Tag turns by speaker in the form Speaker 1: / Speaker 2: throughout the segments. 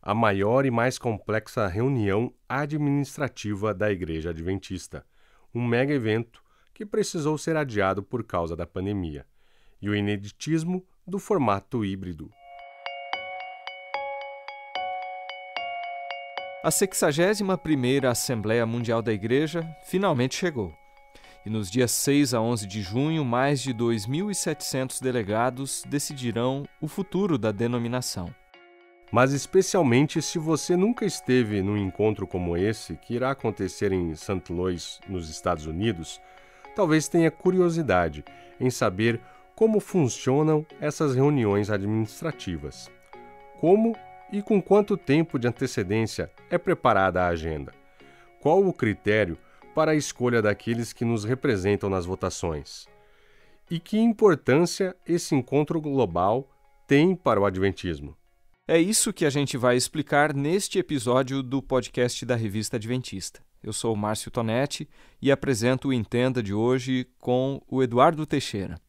Speaker 1: a maior e mais complexa reunião administrativa da Igreja Adventista, um mega evento que precisou ser adiado por causa da pandemia, e o ineditismo do formato híbrido.
Speaker 2: A 61ª Assembleia Mundial da Igreja finalmente chegou. E nos dias 6 a 11 de junho, mais de 2.700 delegados decidirão o futuro da denominação.
Speaker 1: Mas especialmente se você nunca esteve num encontro como esse, que irá acontecer em St. Louis, nos Estados Unidos, talvez tenha curiosidade em saber como funcionam essas reuniões administrativas. Como e com quanto tempo de antecedência é preparada a agenda? Qual o critério para a escolha daqueles que nos representam nas votações? E que importância esse encontro global tem para o Adventismo?
Speaker 2: É isso que a gente vai explicar neste episódio do podcast da Revista Adventista. Eu sou o Márcio Tonetti e apresento o Entenda de hoje com o Eduardo Teixeira.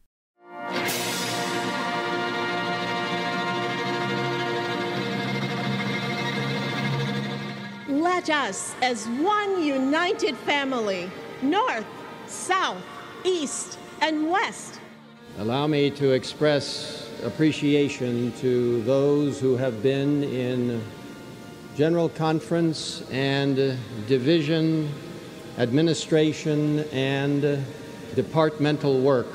Speaker 3: Let us, as one united family, North, South, East, and West.
Speaker 4: Allow me to express appreciation to those who have been in General Conference and Division, Administration, and Departmental Work.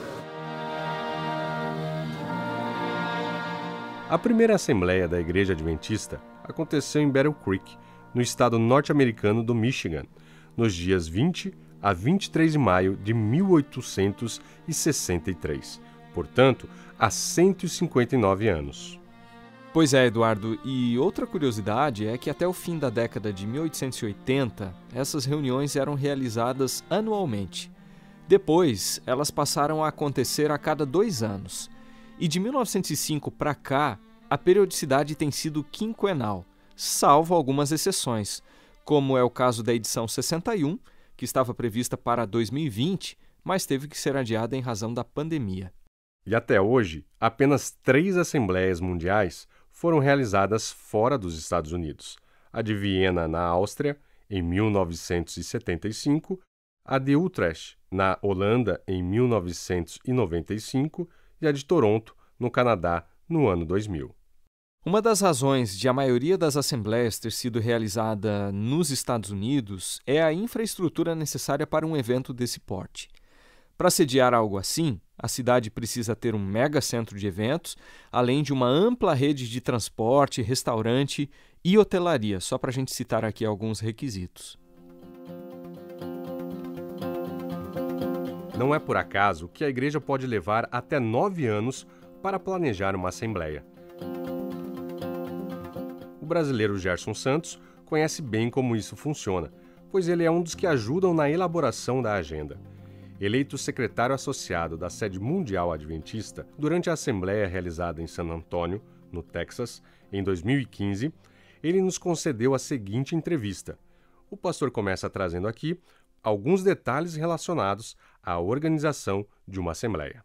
Speaker 1: A primeira Assembleia da Igreja Adventista aconteceu em Battle Creek, no estado norte-americano do Michigan, nos dias 20 a 23 de maio de 1863, portanto, há 159 anos.
Speaker 2: Pois é, Eduardo, e outra curiosidade é que até o fim da década de 1880, essas reuniões eram realizadas anualmente. Depois, elas passaram a acontecer a cada 2 anos. E de 1905 para cá, a periodicidade tem sido quinquenal, salvo algumas exceções, como é o caso da edição 61, que estava prevista para 2020, mas teve que ser adiada em razão da pandemia.
Speaker 1: E até hoje, apenas 3 assembleias mundiais foram realizadas fora dos Estados Unidos. A de Viena, na Áustria, em 1975, a de Utrecht, na Holanda, em 1995, e a de Toronto, no Canadá, no ano 2000.
Speaker 2: Uma das razões de a maioria das assembleias ter sido realizada nos Estados Unidos é a infraestrutura necessária para um evento desse porte. Para sediar algo assim, a cidade precisa ter um mega centro de eventos, além de uma ampla rede de transporte, restaurante e hotelaria, só para a gente citar aqui alguns requisitos.
Speaker 1: Não é por acaso que a igreja pode levar até 9 anos para planejar uma assembleia. O brasileiro Gerson Santos conhece bem como isso funciona, pois ele é um dos que ajudam na elaboração da agenda. Eleito secretário associado da Sede Mundial Adventista durante a assembleia realizada em San Antônio, no Texas, em 2015, ele nos concedeu a seguinte entrevista. O pastor começa trazendo aqui alguns detalhes relacionados à organização de uma assembleia.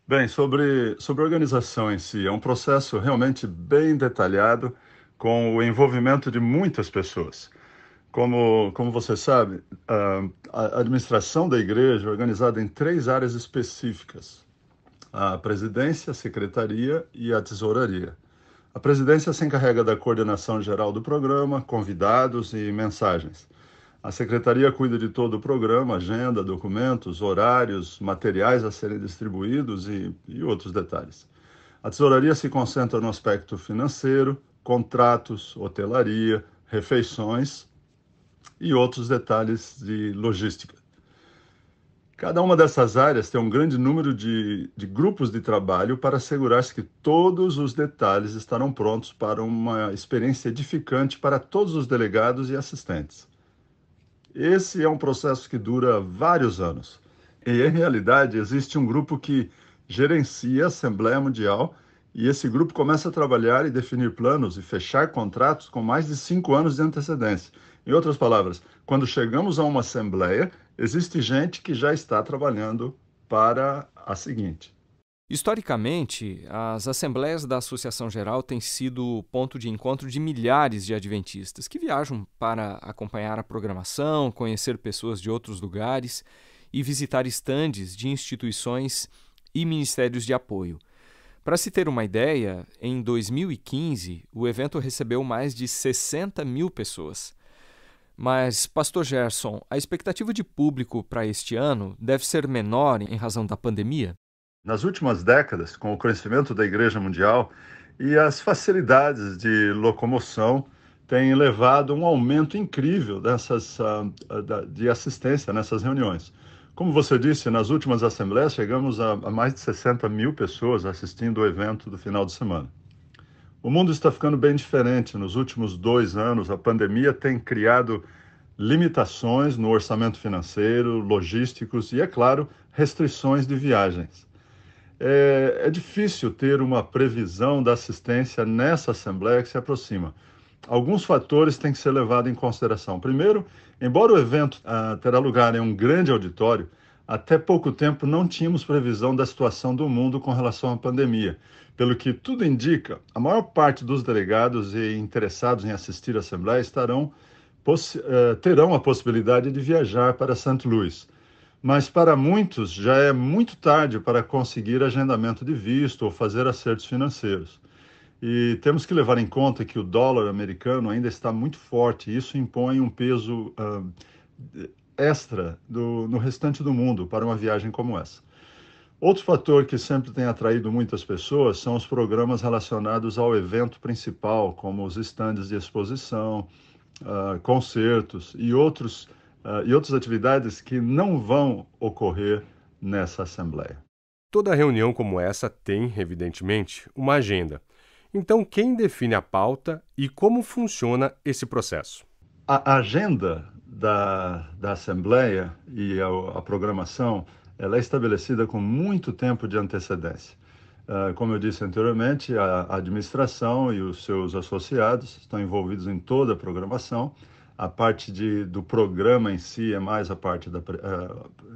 Speaker 5: Bem, sobre a organização em si, é um processo realmente bem detalhado, com o envolvimento de muitas pessoas. Como você sabe, a administração da igreja é organizada em 3 áreas específicas: a presidência, a secretaria e a tesouraria. A presidência se encarrega da coordenação geral do programa, convidados e mensagens. A secretaria cuida de todo o programa, agenda, documentos, horários, materiais a serem distribuídos e outros detalhes. A tesouraria se concentra no aspecto financeiro, contratos, hotelaria, refeições e outros detalhes de logística. Cada uma dessas áreas tem um grande número de grupos de trabalho para assegurar-se que todos os detalhes estarão prontos para uma experiência edificante para todos os delegados e assistentes. Esse é um processo que dura vários anos. E, em realidade, existe um grupo que gerencia a Assembleia Mundial e esse grupo começa a trabalhar e definir planos e fechar contratos com mais de 5 anos de antecedência. Em outras palavras, quando chegamos a uma assembleia, existe gente que já está trabalhando para a seguinte.
Speaker 2: Historicamente, as assembleias da Associação Geral têm sido ponto de encontro de milhares de adventistas que viajam para acompanhar a programação, conhecer pessoas de outros lugares e visitar estandes de instituições e ministérios de apoio. Para se ter uma ideia, em 2015, o evento recebeu mais de 60 mil pessoas. Mas, Pastor Gerson, a expectativa de público para este ano deve ser menor em razão da pandemia?
Speaker 5: Nas últimas décadas, com o crescimento da Igreja Mundial e as facilidades de locomoção, tem levado a um aumento incrível de assistência nessas reuniões. Como você disse, nas últimas assembleias chegamos a mais de 60 mil pessoas assistindo o evento do final de semana. O mundo está ficando bem diferente. Nos últimos 2 anos, a pandemia tem criado limitações no orçamento financeiro, logísticos e, é claro, restrições de viagens. É difícil ter uma previsão da assistência nessa Assembleia que se aproxima. Alguns fatores têm que ser levados em consideração. Primeiro, embora o evento terá lugar em um grande auditório, até pouco tempo não tínhamos previsão da situação do mundo com relação à pandemia. Pelo que tudo indica, a maior parte dos delegados e interessados em assistir à Assembleia terão a possibilidade de viajar para St. Louis. Mas para muitos já é muito tarde para conseguir agendamento de visto ou fazer acertos financeiros. E temos que levar em conta que o dólar americano ainda está muito forte e isso impõe um peso extra no restante do mundo para uma viagem como essa. Outro fator que sempre tem atraído muitas pessoas são os programas relacionados ao evento principal, como os estandes de exposição, concertos e outras atividades que não vão ocorrer nessa Assembleia.
Speaker 1: Toda reunião como essa tem, evidentemente, uma agenda. Então, quem define a pauta e como funciona esse processo?
Speaker 5: A agenda da Assembleia e a programação ela é estabelecida com muito tempo de antecedência. Como eu disse anteriormente, a administração e os seus associados estão envolvidos em toda a programação. A parte do programa em si é mais a parte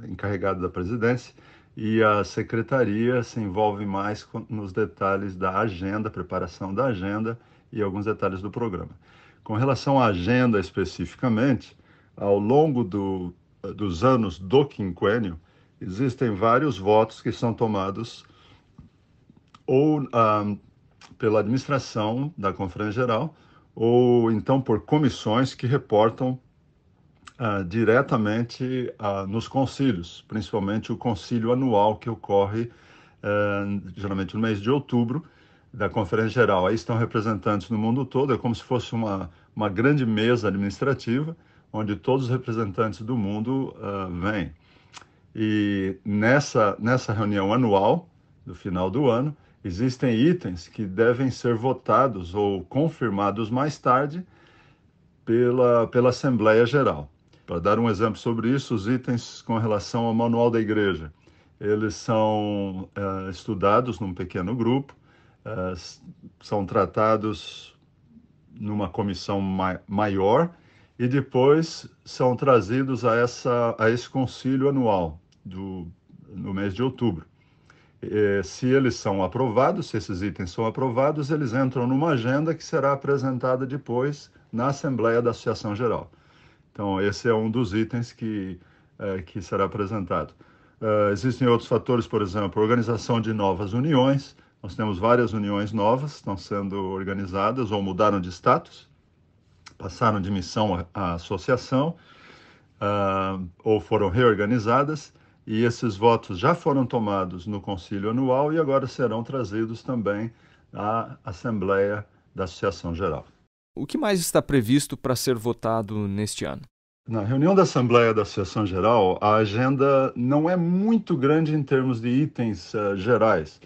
Speaker 5: encarregada da presidência e a secretaria se envolve mais nos detalhes da agenda, preparação da agenda e alguns detalhes do programa. Com relação à agenda especificamente, ao longo dos anos do quinquênio, existem vários votos que são tomados ou pela administração da Conferência Geral, ou então por comissões que reportam diretamente nos concílios, principalmente o concílio anual que ocorre geralmente no mês de outubro da Conferência Geral. Aí estão representantes no mundo todo, é como se fosse uma grande mesa administrativa, onde todos os representantes do mundo vêm. E nessa reunião anual, do final do ano, existem itens que devem ser votados ou confirmados mais tarde pela Assembleia Geral. Para dar um exemplo sobre isso, os itens com relação ao Manual da Igreja, eles são estudados num pequeno grupo, são tratados numa comissão maior e depois são trazidos a esse concílio anual no mês de outubro. Se eles são aprovados, se esses itens são aprovados, eles entram numa agenda que será apresentada depois na Assembleia da Associação Geral. Então, esse é um dos itens que será apresentado. Existem outros fatores, por exemplo, a organização de novas uniões. Nós temos várias uniões novas que estão sendo organizadas ou mudaram de status, passaram de missão à associação ou foram reorganizadas. E esses votos já foram tomados no concílio anual e agora serão trazidos também à Assembleia da Associação Geral.
Speaker 2: O que mais está previsto para ser votado neste ano?
Speaker 5: Na reunião da Assembleia da Associação Geral, a agenda não é muito grande em termos de itens gerais.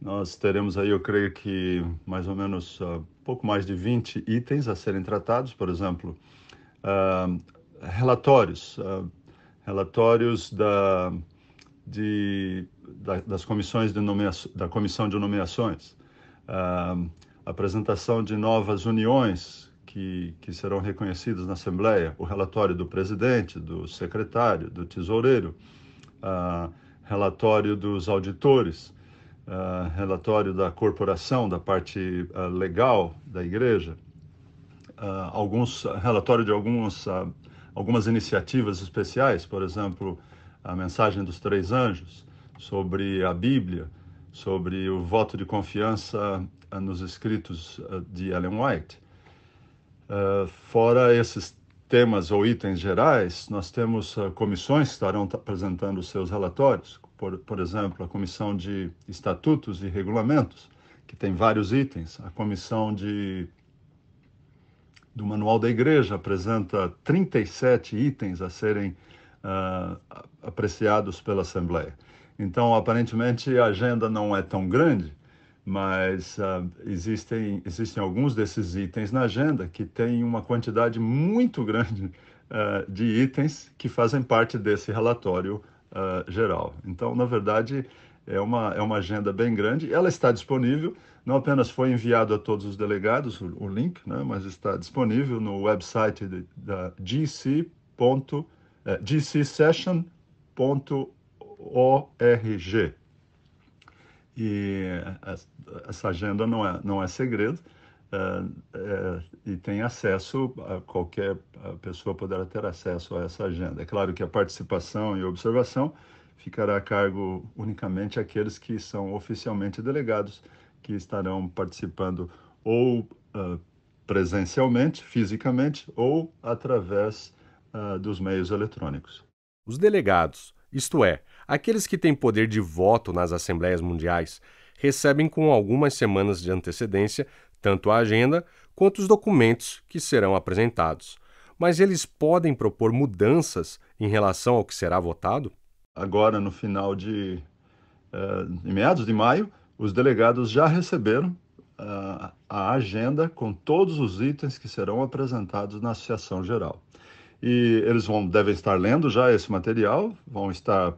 Speaker 5: Nós teremos aí, eu creio que, mais ou menos pouco mais de 20 itens a serem tratados, por exemplo, relatórios das comissões da Comissão de Nomeações, apresentação de novas uniões que serão reconhecidas na Assembleia, o relatório do presidente, do secretário, do tesoureiro, relatório dos auditores, relatório da corporação, da parte legal da igreja, relatório de algumas iniciativas especiais, por exemplo, a mensagem dos 3 anjos, sobre a Bíblia, sobre o voto de confiança nos escritos de Ellen White. Fora esses temas ou itens gerais, nós temos comissões que estarão apresentando seus relatórios. Por exemplo, a Comissão de Estatutos e Regulamentos, que tem vários itens. A Comissão do Manual da Igreja apresenta 37 itens a serem apreciados pela Assembleia. Então, aparentemente, a agenda não é tão grande, mas existem alguns desses itens na agenda que têm uma quantidade muito grande de itens que fazem parte desse relatório geral. Então, na verdade, é uma agenda bem grande. Ela está disponível, não apenas foi enviado a todos os delegados o link, né, mas está disponível no website da gcsession.org. E essa agenda não é segredo, e tem acesso, qualquer pessoa poderá ter acesso a essa agenda. É claro que a participação e observação ficará a cargo unicamente àqueles que são oficialmente delegados, que estarão participando ou presencialmente, fisicamente, ou através dos meios eletrônicos.
Speaker 1: Os delegados, isto é, aqueles que têm poder de voto nas Assembleias Mundiais, recebem com algumas semanas de antecedência tanto a agenda quanto os documentos que serão apresentados. Mas eles podem propor mudanças em relação ao que será votado?
Speaker 5: Agora, no final em meados de maio, os delegados já receberam a agenda com todos os itens que serão apresentados na Associação Geral. E eles devem estar lendo já esse material, vão estar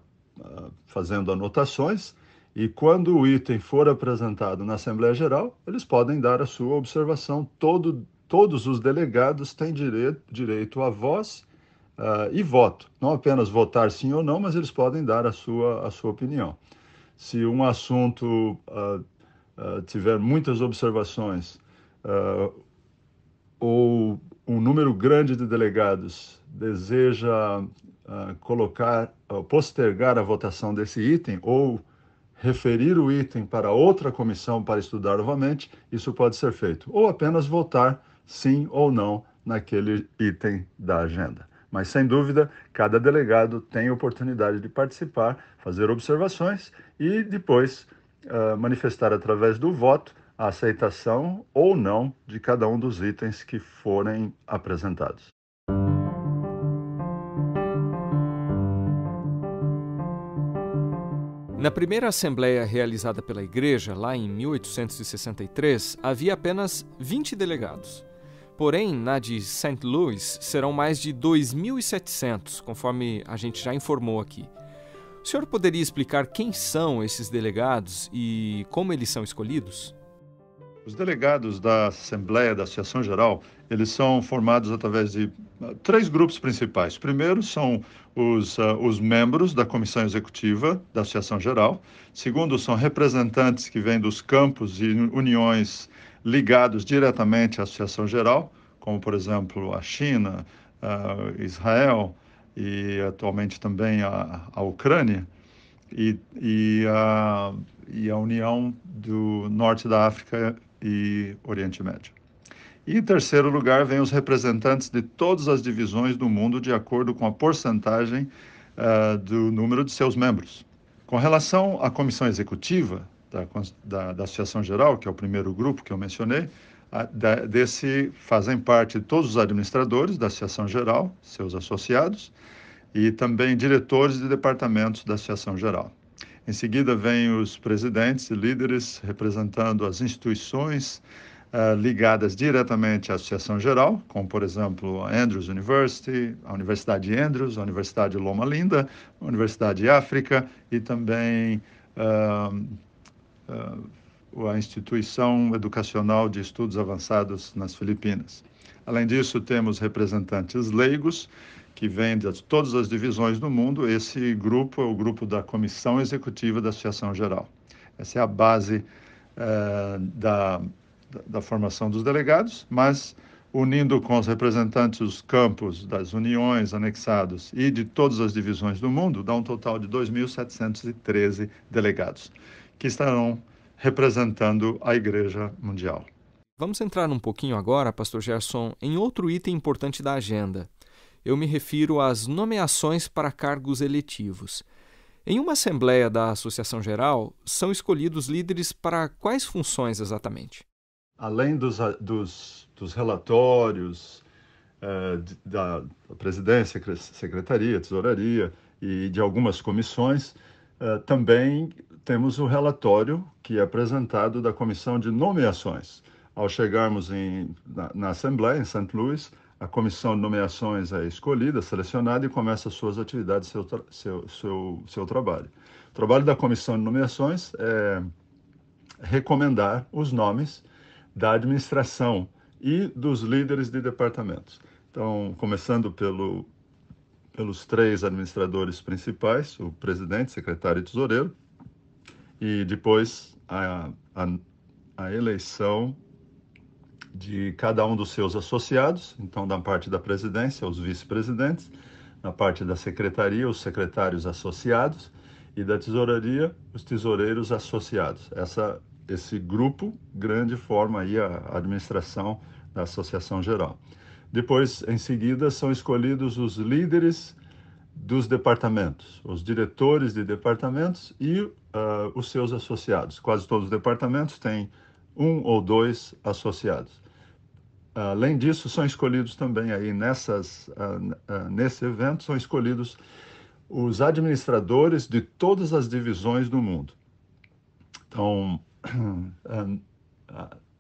Speaker 5: fazendo anotações, e quando o item for apresentado na Assembleia Geral, eles podem dar a sua observação. Todos os delegados têm direito a voz e voto. Não apenas votar sim ou não, mas eles podem dar a sua opinião. Se um assunto tiver muitas observações ou um número grande de delegados deseja postergar a votação desse item ou referir o item para outra comissão para estudar novamente, isso pode ser feito. Ou apenas votar sim ou não naquele item da agenda. Mas, sem dúvida, cada delegado tem a oportunidade de participar, fazer observações e depois manifestar através do voto a aceitação ou não de cada um dos itens que forem apresentados.
Speaker 2: Na primeira assembleia realizada pela Igreja, lá em 1863, havia apenas 20 delegados. Porém, na de St. Louis, serão mais de 2.700, conforme a gente já informou aqui. O senhor poderia explicar quem são esses delegados e como eles são escolhidos?
Speaker 5: Os delegados da Assembleia da Associação Geral, eles são formados através de 3 grupos principais. Primeiro são os membros da Comissão Executiva da Associação Geral. Segundo, são representantes que vêm dos campos e uniões ligados diretamente à Associação Geral, como, por exemplo, a China, Israel e atualmente também a Ucrânia e a União do Norte da África e Oriente Médio. E em terceiro lugar, vêm os representantes de todas as divisões do mundo de acordo com a porcentagem do número de seus membros. Com relação à Comissão Executiva da Associação Geral, que é o primeiro grupo que eu mencionei, desse fazem parte todos os administradores da Associação Geral, seus associados, e também diretores de departamentos da Associação Geral. Em seguida, vêm os presidentes e líderes representando as instituições ligadas diretamente à Associação Geral, como, por exemplo, a Andrews University, a Universidade de Andrews, a Universidade de Loma Linda, a Universidade de África e também a Instituição Educacional de Estudos Avançados nas Filipinas. Além disso, temos representantes leigos, que vem de todas as divisões do mundo. Esse grupo é o grupo da Comissão Executiva da Associação Geral. Essa é a base da formação dos delegados, mas unindo com os representantes dos campos das uniões anexados e de todas as divisões do mundo, dá um total de 2.713 delegados, que estarão representando a Igreja Mundial.
Speaker 2: Vamos entrar um pouquinho agora, Pastor Gerson, em outro item importante da agenda. Eu me refiro às nomeações para cargos eletivos. Em uma assembleia da Associação Geral, são escolhidos líderes para quais funções exatamente?
Speaker 5: Além dos relatórios da presidência, secretaria, tesouraria e de algumas comissões, também temos o relatório que é apresentado da Comissão de Nomeações. Ao chegarmos na Assembleia, em St. Louis, a Comissão de Nomeações é escolhida, selecionada e começa as suas atividades, seu trabalho. O trabalho da Comissão de Nomeações é recomendar os nomes da administração e dos líderes de departamentos. Então, começando pelos 3 administradores principais, o presidente, secretário e tesoureiro, e depois a eleição de cada um dos seus associados, então da parte da presidência, os vice-presidentes, na parte da secretaria, os secretários associados, e da tesouraria, os tesoureiros associados. Esse grupo grande forma aí a administração da Associação Geral. Depois, em seguida, são escolhidos os líderes dos departamentos, os diretores de departamentos e os seus associados. Quase todos os departamentos têm 1 ou 2 associados. Além disso, são escolhidos também aí nesse evento, são escolhidos os administradores de todas as divisões do mundo. Então,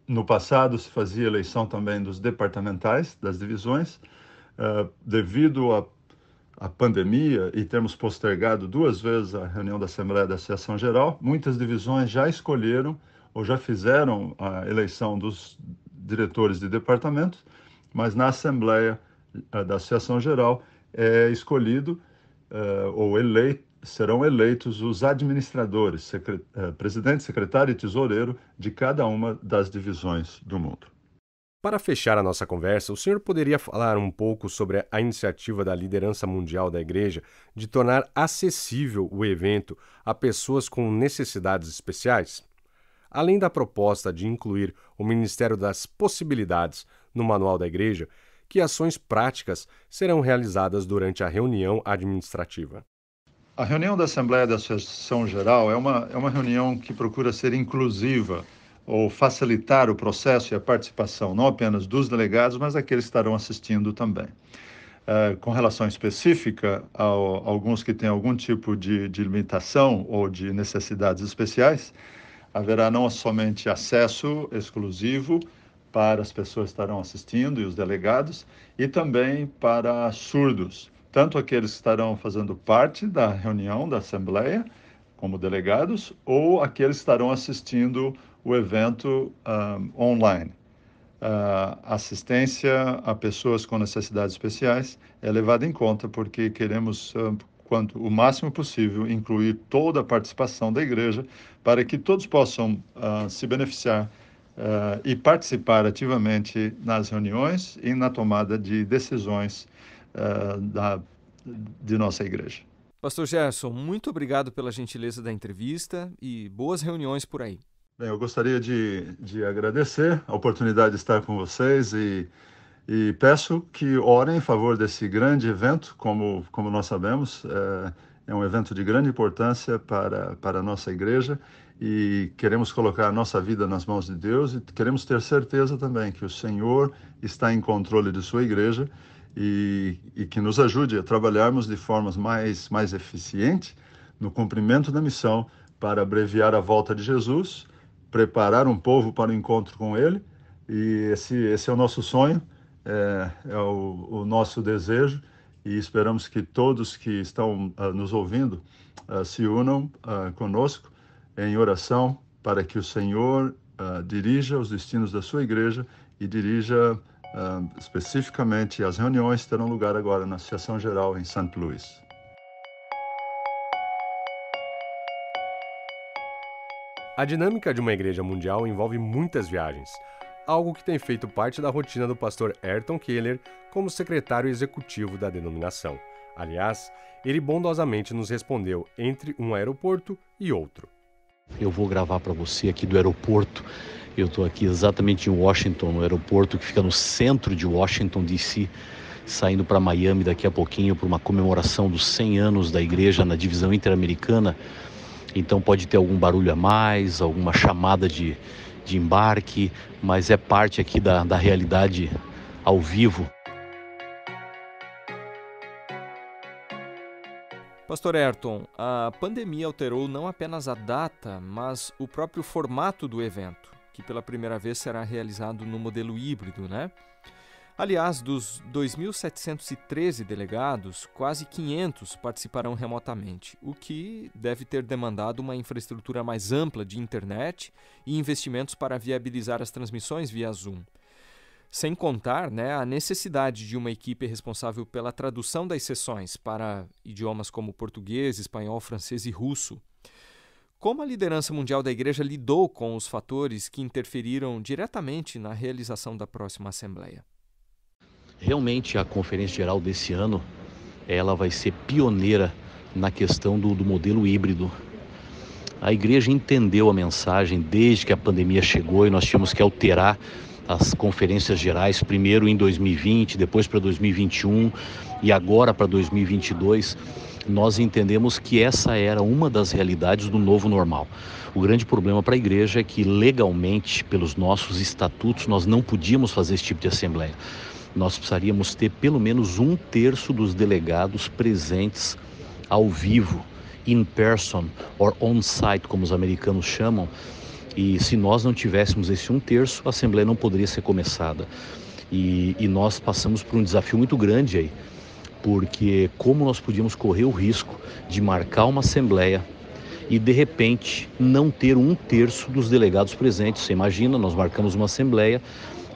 Speaker 5: no passado se fazia eleição também dos departamentais, das divisões. Devido à pandemia e termos postergado 2 vezes a reunião da Assembleia da Associação Geral, muitas divisões já escolheram ou já fizeram a eleição dos diretores de departamentos, mas na Assembleia da Associação Geral é escolhido serão eleitos os administradores, presidente, secretário e tesoureiro de cada uma das divisões do mundo.
Speaker 1: Para fechar a nossa conversa, o senhor poderia falar um pouco sobre a iniciativa da liderança mundial da Igreja de tornar acessível o evento a pessoas com necessidades especiais? Além da proposta de incluir o Ministério das Possibilidades no Manual da Igreja, que ações práticas serão realizadas durante a reunião administrativa?
Speaker 5: A reunião da Assembleia da Associação Geral é uma reunião que procura ser inclusiva ou facilitar o processo e a participação não apenas dos delegados, mas daqueles que estarão assistindo também. Com relação específica a alguns que têm algum tipo de limitação ou de necessidades especiais, haverá não somente acesso exclusivo para as pessoas que estarão assistindo e os delegados, e também para surdos, tanto aqueles que estarão fazendo parte da reunião da Assembleia, como delegados, ou aqueles que estarão assistindo o evento online. Assistência a pessoas com necessidades especiais é levada em conta porque queremos, o máximo possível, incluir toda a participação da Igreja para que todos possam se beneficiar e participar ativamente nas reuniões e na tomada de decisões de nossa Igreja.
Speaker 2: Pastor Gerson, muito obrigado pela gentileza da entrevista e boas reuniões por aí.
Speaker 5: Bem, eu gostaria de agradecer a oportunidade de estar com vocês e peço que orem em favor desse grande evento, como nós sabemos, é um evento de grande importância para a nossa igreja e queremos colocar a nossa vida nas mãos de Deus e queremos ter certeza também que o Senhor está em controle de sua igreja e que nos ajude a trabalharmos de formas mais eficientes no cumprimento da missão para abreviar a volta de Jesus, preparar um povo para o encontro com Ele, e esse é o nosso sonho, é o nosso desejo, e esperamos que todos que estão nos ouvindo se unam conosco em oração para que o Senhor dirija os destinos da sua igreja e dirija especificamente as reuniões que terão lugar agora na Associação Geral em St. Louis.
Speaker 1: A dinâmica de uma igreja mundial envolve muitas viagens, algo que tem feito parte da rotina do pastor Ayrton Keller como secretário executivo da denominação. Aliás, ele bondosamente nos respondeu entre um aeroporto e outro.
Speaker 6: Eu vou gravar para você aqui do aeroporto. Eu estou aqui exatamente em Washington, no aeroporto que fica no centro de Washington, D.C., saindo para Miami daqui a pouquinho para uma comemoração dos 100 anos da igreja na divisão interamericana. Então pode ter algum barulho a mais, alguma chamada de embarque, mas é parte aqui da realidade ao vivo.
Speaker 2: Pastor Ayrton, a pandemia alterou não apenas a data, mas o próprio formato do evento, que pela primeira vez será realizado no modelo híbrido, né? Aliás, dos 2.713 delegados, quase 500 participarão remotamente, o que deve ter demandado uma infraestrutura mais ampla de internet e investimentos para viabilizar as transmissões via Zoom. Sem contar, a necessidade de uma equipe responsável pela tradução das sessões para idiomas como português, espanhol, francês e russo. Como a liderança mundial da Igreja lidou com os fatores que interferiram diretamente na realização da próxima Assembleia?
Speaker 6: Realmente a Conferência Geral desse ano, ela vai ser pioneira na questão do modelo híbrido. A Igreja entendeu a mensagem desde que a pandemia chegou e nós tínhamos que alterar as conferências gerais, primeiro em 2020, depois para 2021 e agora para 2022, nós entendemos que essa era uma das realidades do novo normal. O grande problema para a igreja é que legalmente, pelos nossos estatutos, nós não podíamos fazer esse tipo de assembleia. Nós precisaríamos ter pelo menos 1/3 dos delegados presentes ao vivo, in person or on-site, como os americanos chamam. E se nós não tivéssemos esse 1/3, a Assembleia não poderia ser começada. E nós passamos por um desafio muito grande aí, porque como nós podíamos correr o risco de marcar uma Assembleia e de repente não ter 1/3 dos delegados presentes. Você imagina, nós marcamos uma Assembleia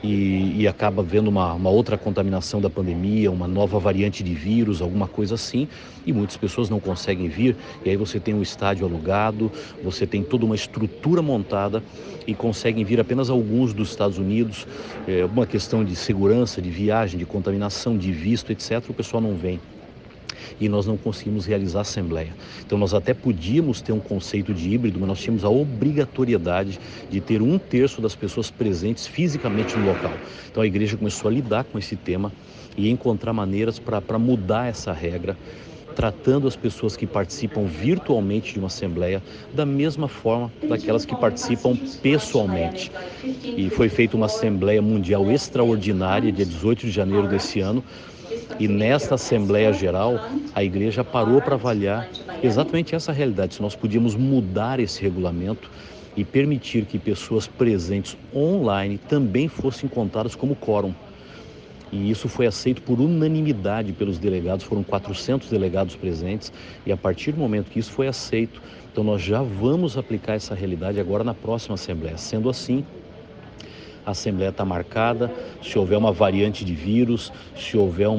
Speaker 6: e acaba havendo uma outra contaminação da pandemia, uma nova variante de vírus, alguma coisa assim, e muitas pessoas não conseguem vir, e aí você tem um estádio alugado, você tem toda uma estrutura montada e conseguem vir apenas alguns dos Estados Unidos, uma questão de segurança, de viagem, de contaminação, de visto, etc., o pessoal não vem. E nós não conseguimos realizar a Assembleia. Então nós até podíamos ter um conceito de híbrido, mas nós tínhamos a obrigatoriedade de ter 1/3 das pessoas presentes fisicamente no local. Então a igreja começou a lidar com esse tema e encontrar maneiras para mudar essa regra, tratando as pessoas que participam virtualmente de uma Assembleia da mesma forma daquelas que participam pessoalmente. E foi feita uma Assembleia Mundial extraordinária, dia 18 de janeiro desse ano, e nesta Assembleia Geral, a igreja parou para avaliar exatamente essa realidade, se nós podíamos mudar esse regulamento e permitir que pessoas presentes online também fossem contadas como quórum. E isso foi aceito por unanimidade pelos delegados, foram 400 delegados presentes, e a partir do momento que isso foi aceito, então nós já vamos aplicar essa realidade agora na próxima Assembleia. Sendo assim, a Assembleia está marcada. Se houver uma variante de vírus, se houver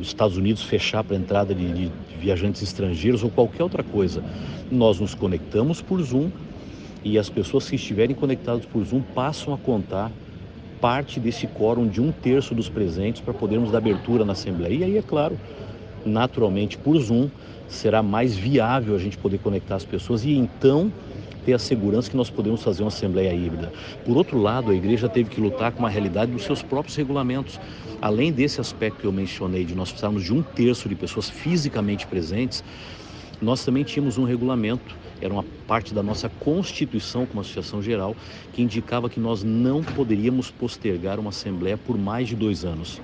Speaker 6: Estados Unidos fechar para a entrada de viajantes estrangeiros ou qualquer outra coisa, nós nos conectamos por Zoom e as pessoas que estiverem conectadas por Zoom passam a contar parte desse quórum de 1/3 dos presentes para podermos dar abertura na Assembleia. E aí, é claro, naturalmente por Zoom será mais viável a gente poder conectar as pessoas e então ter a segurança que nós podemos fazer uma Assembleia híbrida. Por outro lado, a igreja teve que lutar com a realidade dos seus próprios regulamentos. Além desse aspecto que eu mencionei, de nós precisarmos de 1/3 de pessoas fisicamente presentes, nós também tínhamos um regulamento, era uma parte da nossa Constituição como Associação Geral, que indicava que nós não poderíamos postergar uma Assembleia por mais de 2 anos.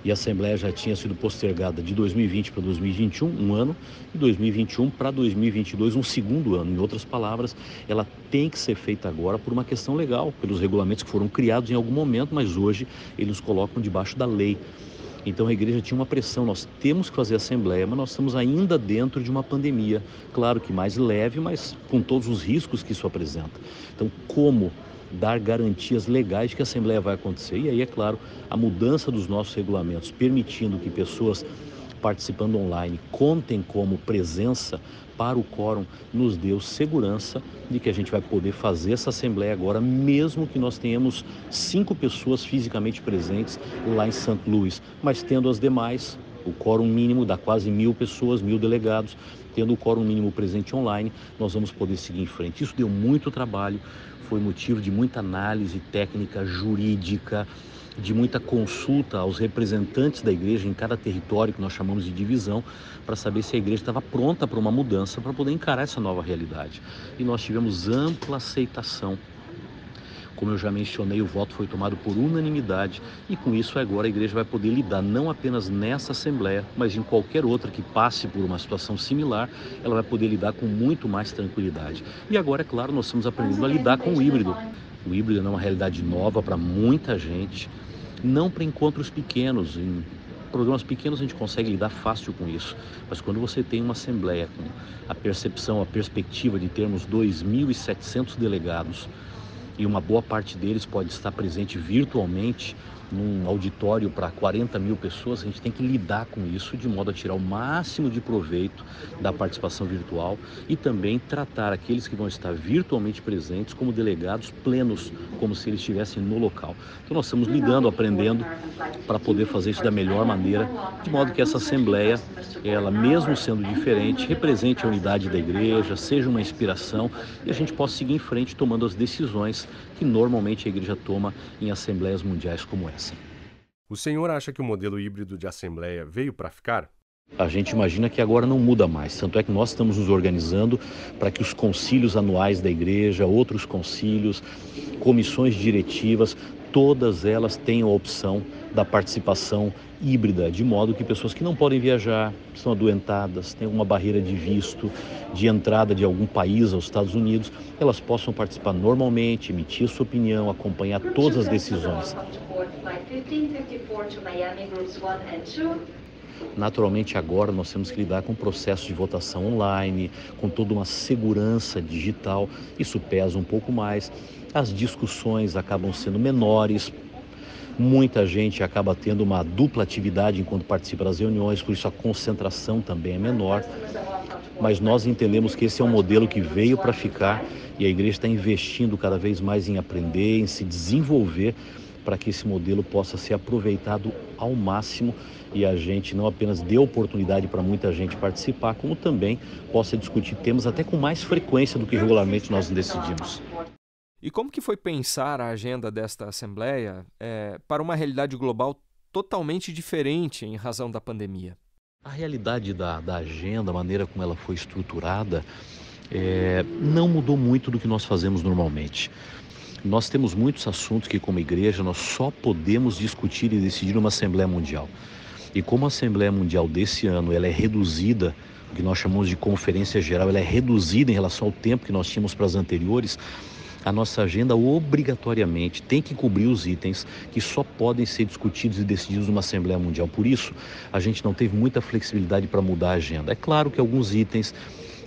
Speaker 6: E a Assembleia já tinha sido postergada de 2020 para 2021, um ano, e 2021 para 2022, um segundo ano. Em outras palavras, ela tem que ser feita agora por uma questão legal, pelos regulamentos que foram criados em algum momento, mas hoje eles nos colocam debaixo da lei. Então a igreja tinha uma pressão, nós temos que fazer a Assembleia, mas nós estamos ainda dentro de uma pandemia. Claro que mais leve, mas com todos os riscos que isso apresenta. Então, como dar garantias legais de que a Assembleia vai acontecer? E aí, é claro, a mudança dos nossos regulamentos, permitindo que pessoas participando online, contem como presença para o quórum, nos deu segurança de que a gente vai poder fazer essa assembleia agora, mesmo que nós tenhamos 5 pessoas fisicamente presentes lá em St. Louis, mas tendo as demais, o quórum mínimo dá quase 1.000 pessoas, 1.000 delegados, tendo o quórum mínimo presente online, nós vamos poder seguir em frente. Isso deu muito trabalho, foi motivo de muita análise técnica, jurídica, de muita consulta aos representantes da igreja em cada território que nós chamamos de divisão, para saber se a igreja estava pronta para uma mudança, para poder encarar essa nova realidade. E nós tivemos ampla aceitação. Como eu já mencionei, o voto foi tomado por unanimidade e com isso agora a igreja vai poder lidar não apenas nessa assembleia, mas em qualquer outra que passe por uma situação similar, ela vai poder lidar com muito mais tranquilidade. E agora, é claro, nós estamos aprendendo a lidar com o híbrido. O híbrido é uma realidade nova para muita gente, não para encontros pequenos. Em programas pequenos a gente consegue lidar fácil com isso, mas quando você tem uma assembleia com a percepção, a perspectiva de termos 2.700 delegados, e uma boa parte deles pode estar presente virtualmente num auditório para 40.000 pessoas, a gente tem que lidar com isso de modo a tirar o máximo de proveito da participação virtual e também tratar aqueles que vão estar virtualmente presentes como delegados plenos, como se eles estivessem no local. Então nós estamos lidando, aprendendo para poder fazer isso da melhor maneira, de modo que essa assembleia, ela mesmo sendo diferente, represente a unidade da igreja, seja uma inspiração e a gente possa seguir em frente tomando as decisões que normalmente a igreja toma em assembleias mundiais como essa.
Speaker 1: O senhor acha que o modelo híbrido de assembleia veio para ficar?
Speaker 6: A gente imagina que agora não muda mais, tanto é que nós estamos nos organizando para que os concílios anuais da igreja, outros concílios, comissões diretivas, todas elas tenham a opção da participação híbrida, de modo que pessoas que não podem viajar, estão adoentadas, têm alguma barreira de visto, de entrada de algum país aos Estados Unidos, elas possam participar normalmente, emitir sua opinião, acompanhar todas as decisões. Naturalmente agora nós temos que lidar com o processo de votação online, com toda uma segurança digital, isso pesa um pouco mais, as discussões acabam sendo menores, muita gente acaba tendo uma dupla atividade enquanto participa das reuniões, por isso a concentração também é menor, mas nós entendemos que esse é um modelo que veio para ficar e a igreja está investindo cada vez mais em aprender, em se desenvolver, para que esse modelo possa ser aproveitado ao máximo e a gente não apenas dê oportunidade para muita gente participar, como também possa discutir temas até com mais frequência do que regularmente nós decidimos.
Speaker 2: E como que foi pensar a agenda desta Assembleia para uma realidade global totalmente diferente em razão da pandemia?
Speaker 6: A realidade da agenda, a maneira como ela foi estruturada, não mudou muito do que nós fazemos normalmente. Nós temos muitos assuntos que, como igreja, nós só podemos discutir e decidir numa Assembleia Mundial. E como a Assembleia Mundial desse ano ela é reduzida, o que nós chamamos de Conferência Geral, ela é reduzida em relação ao tempo que nós tínhamos para as anteriores, a nossa agenda obrigatoriamente tem que cobrir os itens que só podem ser discutidos e decididos numa Assembleia Mundial. Por isso, a gente não teve muita flexibilidade para mudar a agenda. É claro que alguns itens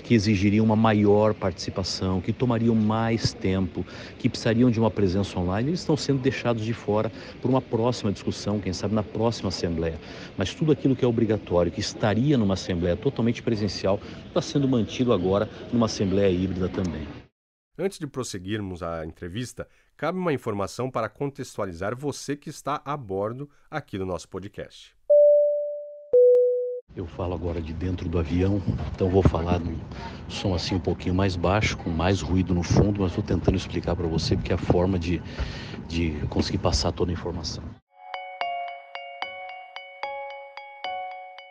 Speaker 6: que exigiriam uma maior participação, que tomariam mais tempo, que precisariam de uma presença online, eles estão sendo deixados de fora por uma próxima discussão, quem sabe na próxima Assembleia. Mas tudo aquilo que é obrigatório, que estaria numa Assembleia totalmente presencial, está sendo mantido agora numa Assembleia híbrida também.
Speaker 1: Antes de prosseguirmos a entrevista, cabe uma informação para contextualizar você que está a bordo aqui do nosso podcast.
Speaker 6: Eu falo agora de dentro do avião, então vou falar num som assim um pouquinho mais baixo, com mais ruído no fundo, mas estou tentando explicar para você porque é a forma de conseguir passar toda a informação.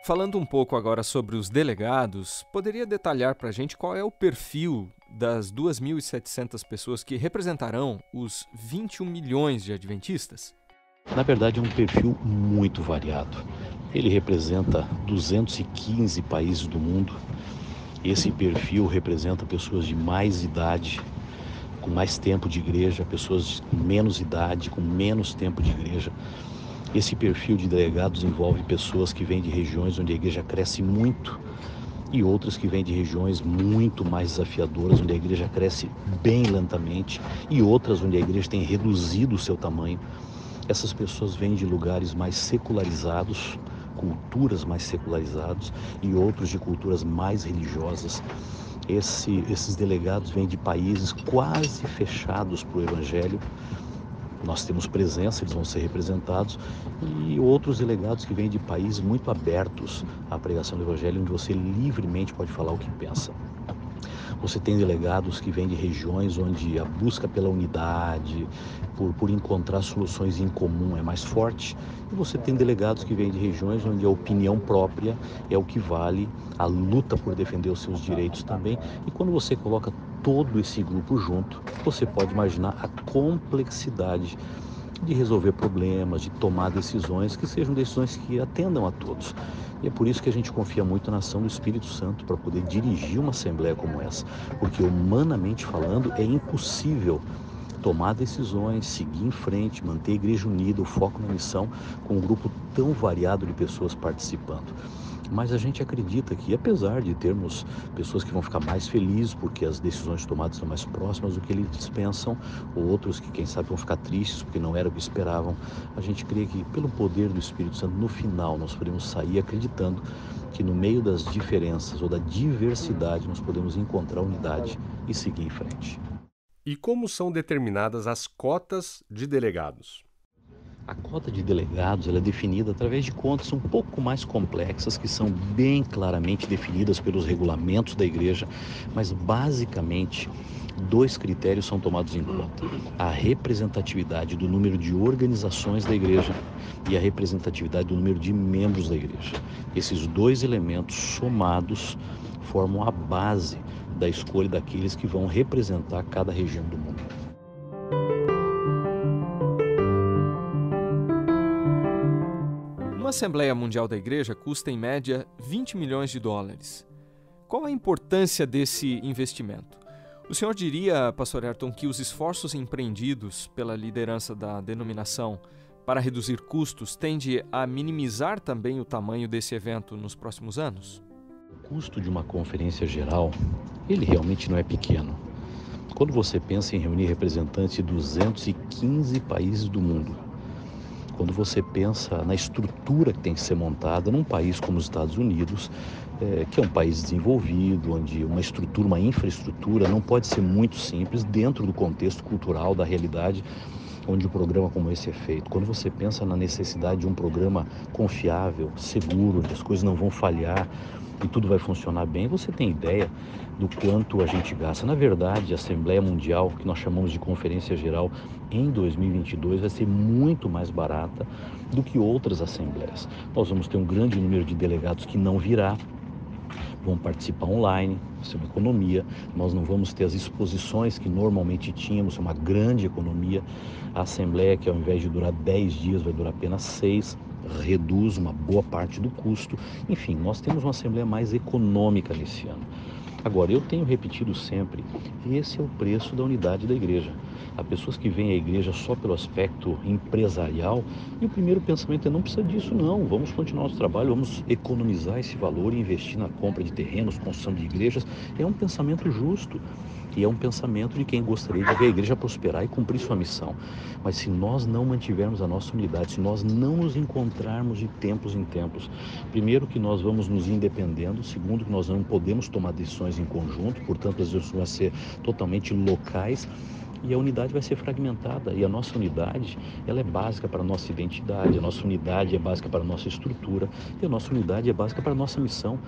Speaker 2: Falando um pouco agora sobre os delegados, poderia detalhar para a gente qual é o perfil das 2.700 pessoas que representarão os 21 milhões de adventistas?
Speaker 6: Na verdade é um perfil muito variado. Ele representa 215 países do mundo. Esse perfil representa pessoas de mais idade, com mais tempo de igreja, pessoas com menos idade, com menos tempo de igreja. Esse perfil de delegados envolve pessoas que vêm de regiões onde a igreja cresce muito e outras que vêm de regiões muito mais desafiadoras, onde a igreja cresce bem lentamente e outras onde a igreja tem reduzido o seu tamanho. Essas pessoas vêm de lugares mais secularizados, culturas mais secularizados e outros de culturas mais religiosas. Esses delegados vêm de países quase fechados para o Evangelho. Nós temos presença, eles vão ser representados, e outros delegados que vêm de países muito abertos à pregação do Evangelho, onde você livremente pode falar o que pensa. Você tem delegados que vêm de regiões onde a busca pela unidade, por encontrar soluções em comum é mais forte. E você tem delegados que vêm de regiões onde a opinião própria é o que vale, a luta por defender os seus direitos também. E quando você coloca todo esse grupo junto, você pode imaginar a complexidade de resolver problemas, de tomar decisões que sejam decisões que atendam a todos. E é por isso que a gente confia muito na ação do Espírito Santo para poder dirigir uma assembleia como essa, porque humanamente falando é impossível tomar decisões, seguir em frente, manter a igreja unida, o foco na missão, com um grupo tão variado de pessoas participando. Mas a gente acredita que, apesar de termos pessoas que vão ficar mais felizes porque as decisões tomadas estão mais próximas do que eles pensam, ou outros que, quem sabe, vão ficar tristes porque não era o que esperavam, a gente crê que, pelo poder do Espírito Santo, no final nós podemos sair acreditando que no meio das diferenças ou da diversidade nós podemos encontrar unidade e seguir em frente.
Speaker 1: E como são determinadas as cotas de delegados?
Speaker 6: A cota de delegados ela é definida através de contas um pouco mais complexas, que são bem claramente definidas pelos regulamentos da igreja, mas basicamente 2 critérios são tomados em conta: a representatividade do número de organizações da igreja e a representatividade do número de membros da igreja. Esses 2 elementos somados formam a base da escolha daqueles que vão representar cada região do mundo.
Speaker 2: Uma Assembleia Mundial da Igreja custa, em média, 20 milhões de dólares. Qual a importância desse investimento? O senhor diria, pastor Ayrton, que os esforços empreendidos pela liderança da denominação para reduzir custos tende a minimizar também o tamanho desse evento nos próximos anos?
Speaker 6: O custo de uma conferência geral, ele realmente não é pequeno. Quando você pensa em reunir representantes de 215 países do mundo, quando você pensa na estrutura que tem que ser montada num país como os Estados Unidos, que é um país desenvolvido, onde uma estrutura, uma infraestrutura não pode ser muito simples dentro do contexto cultural, da realidade onde um programa como esse é feito. Quando você pensa na necessidade de um programa confiável, seguro, onde as coisas não vão falhar e tudo vai funcionar bem, você tem ideia do quanto a gente gasta. Na verdade, a Assembleia Mundial, que nós chamamos de Conferência Geral, em 2022 vai ser muito mais barata do que outras assembleias. Nós vamos ter um grande número de delegados que não virá, vão participar online, vai ser uma economia. Nós não vamos ter as exposições que normalmente tínhamos, uma grande economia. A Assembleia, que ao invés de durar 10 dias, vai durar apenas 6, reduz uma boa parte do custo. Enfim, nós temos uma Assembleia mais econômica nesse ano. Agora, eu tenho repetido sempre, esse é o preço da unidade da igreja. Há pessoas que veem a igreja só pelo aspecto empresarial e o primeiro pensamento é: não precisa disso não, vamos continuar nosso trabalho, vamos economizar esse valor e investir na compra de terrenos, construção de igrejas. É um pensamento justo e é um pensamento de quem gostaria de ver a igreja prosperar e cumprir sua missão. Mas se nós não mantivermos a nossa unidade, se nós não nos encontrarmos de tempos em tempos, primeiro que nós vamos nos independendo, segundo que nós não podemos tomar decisões em conjunto, portanto as decisões vão ser totalmente locais, e a unidade vai ser fragmentada. E a nossa unidade, ela é básica para a nossa identidade, a nossa unidade é básica para a nossa estrutura, e a nossa unidade é básica para a nossa missão.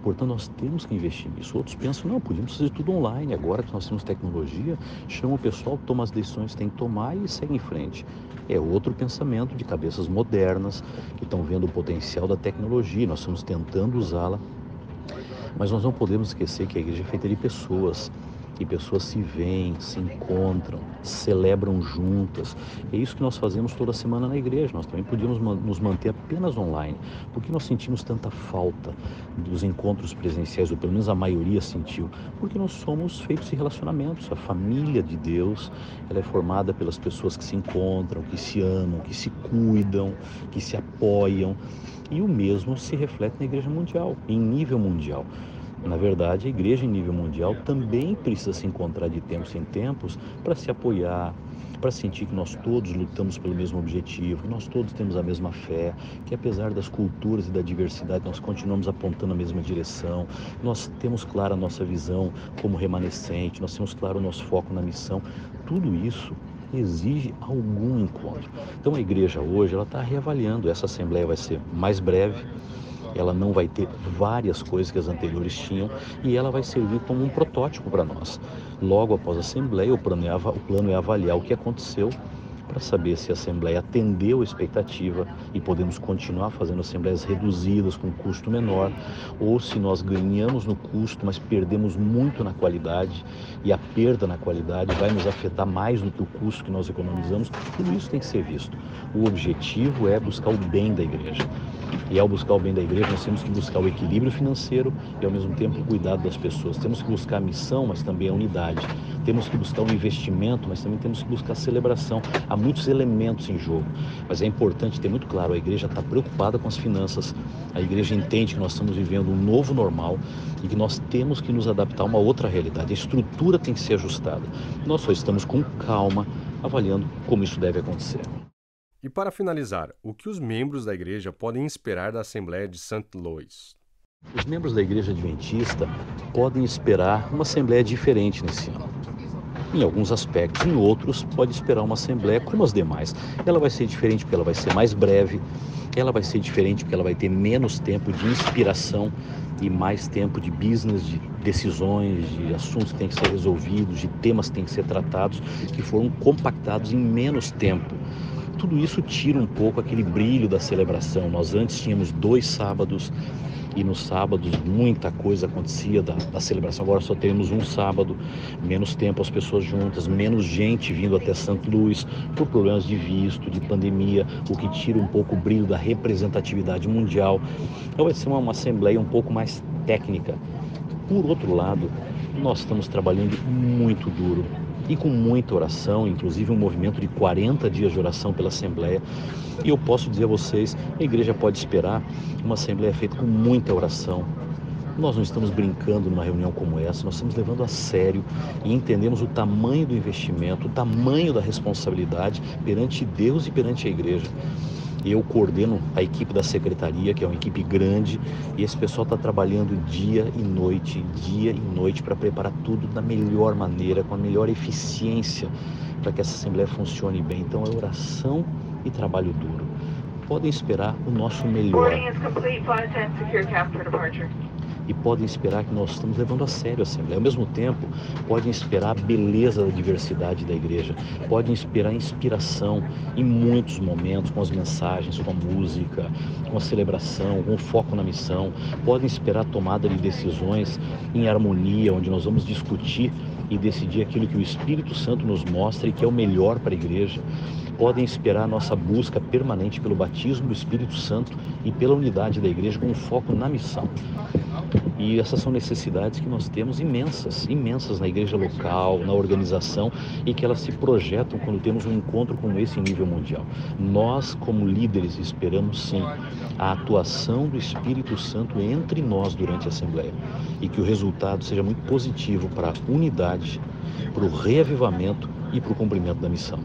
Speaker 6: Portanto, nós temos que investir nisso. Outros pensam: não, podíamos fazer tudo online, agora que nós temos tecnologia, chama o pessoal, toma as decisões que tem que tomar e segue em frente. É outro pensamento de cabeças modernas, que estão vendo o potencial da tecnologia, nós estamos tentando usá-la, mas nós não podemos esquecer que a igreja é feita de pessoas, e pessoas se veem, se encontram, celebram juntas. É isso que nós fazemos toda semana na igreja. Nós também podíamos nos manter apenas online. Por que nós sentimos tanta falta dos encontros presenciais, ou pelo menos a maioria sentiu? Porque nós somos feitos de relacionamentos. A família de Deus, ela é formada pelas pessoas que se encontram, que se amam, que se cuidam, que se apoiam. E o mesmo se reflete na igreja mundial, em nível mundial. Na verdade, a igreja em nível mundial também precisa se encontrar de tempos em tempos para se apoiar, para sentir que nós todos lutamos pelo mesmo objetivo, que nós todos temos a mesma fé, que apesar das culturas e da diversidade, nós continuamos apontando a mesma direção, nós temos clara a nossa visão como remanescente, nós temos claro o nosso foco na missão. Tudo isso exige algum encontro. Então a igreja hoje ela está reavaliando. Essa assembleia vai ser mais breve, ela não vai ter várias coisas que as anteriores tinham e ela vai servir como um protótipo para nós. Logo após a assembleia, o plano é avaliar o que aconteceu para saber se a assembleia atendeu a expectativa e podemos continuar fazendo assembleias reduzidas com custo menor, ou se nós ganhamos no custo, mas perdemos muito na qualidade e a perda na qualidade vai nos afetar mais do que o custo que nós economizamos. Tudo isso tem que ser visto. O objetivo é buscar o bem da igreja. E ao buscar o bem da igreja, nós temos que buscar o equilíbrio financeiro e, ao mesmo tempo, o cuidado das pessoas. Temos que buscar a missão, mas também a unidade. Temos que buscar o investimento, mas também temos que buscar a celebração. Há muitos elementos em jogo, mas é importante ter muito claro, a igreja está preocupada com as finanças, a igreja entende que nós estamos vivendo um novo normal e que nós temos que nos adaptar a uma outra realidade. A estrutura tem que ser ajustada. Nós só estamos com calma, avaliando como isso deve acontecer.
Speaker 1: E para finalizar, o que os membros da igreja podem esperar da Assembleia de St. Louis?
Speaker 6: Os membros da Igreja Adventista podem esperar uma assembleia diferente nesse ano. Em alguns aspectos, em outros, pode esperar uma assembleia como as demais. Ela vai ser diferente porque ela vai ser mais breve, ela vai ser diferente porque ela vai ter menos tempo de inspiração e mais tempo de business, de decisões, de assuntos que têm que ser resolvidos, de temas que têm que ser tratados, que foram compactados em menos tempo. Tudo isso tira um pouco aquele brilho da celebração. Nós antes tínhamos 2 sábados e nos sábados muita coisa acontecia da celebração. Agora só teremos um sábado, menos tempo as pessoas juntas, menos gente vindo até St. Louis por problemas de visto, de pandemia, o que tira um pouco o brilho da representatividade mundial. Então vai ser uma assembleia um pouco mais técnica. Por outro lado, nós estamos trabalhando muito duro e com muita oração, inclusive um movimento de 40 dias de oração pela Assembleia. E eu posso dizer a vocês, a igreja pode esperar uma Assembleia feita com muita oração. Nós não estamos brincando numa reunião como essa, nós estamos levando a sério e entendemos o tamanho do investimento, o tamanho da responsabilidade perante Deus e perante a igreja. Eu coordeno a equipe da secretaria, que é uma equipe grande, e esse pessoal está trabalhando dia e noite para preparar tudo da melhor maneira, com a melhor eficiência, para que essa Assembleia funcione bem. Então é oração e trabalho duro. Podem esperar o nosso melhor. E podem esperar que nós estamos levando a sério a Assembleia. Ao mesmo tempo, podem esperar a beleza da diversidade da igreja. Podem esperar inspiração em muitos momentos, com as mensagens, com a música, com a celebração, com o foco na missão. Podem esperar a tomada de decisões em harmonia, onde nós vamos discutir e decidir aquilo que o Espírito Santo nos mostra e que é o melhor para a igreja. Podem esperar a nossa busca permanente pelo batismo do Espírito Santo e pela unidade da igreja com foco na missão. E essas são necessidades que nós temos imensas na igreja local, na organização, e que elas se projetam quando temos um encontro como esse em nível mundial. Nós, como líderes, esperamos sim a atuação do Espírito Santo entre nós durante a Assembleia e que o resultado seja muito positivo para a unidade, para o reavivamento e para o cumprimento da missão.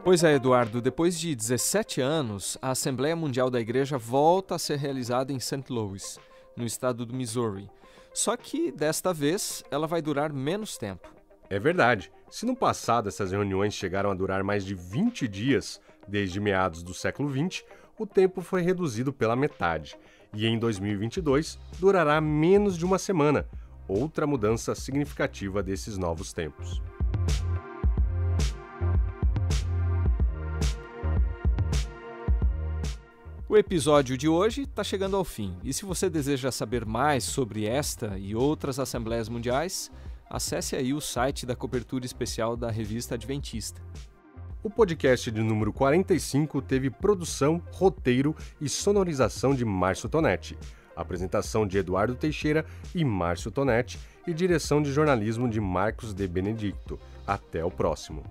Speaker 2: Pois é, Eduardo, depois de 17 anos, a Assembleia Mundial da Igreja volta a ser realizada em St. Louis, no estado do Missouri. Só que, desta vez, ela vai durar menos tempo.
Speaker 1: É verdade. Se no passado essas reuniões chegaram a durar mais de 20 dias, desde meados do século XX, o tempo foi reduzido pela metade. E em 2022, durará menos de uma semana. Outra mudança significativa desses novos tempos.
Speaker 2: O episódio de hoje está chegando ao fim, e se você deseja saber mais sobre esta e outras Assembleias Mundiais, acesse aí o site da cobertura especial da Revista Adventista.
Speaker 1: O podcast de número 45 teve produção, roteiro e sonorização de Márcio Tonetti, apresentação de Eduardo Teixeira e Márcio Tonetti e direção de jornalismo de Marcos de Benedicto. Até o próximo.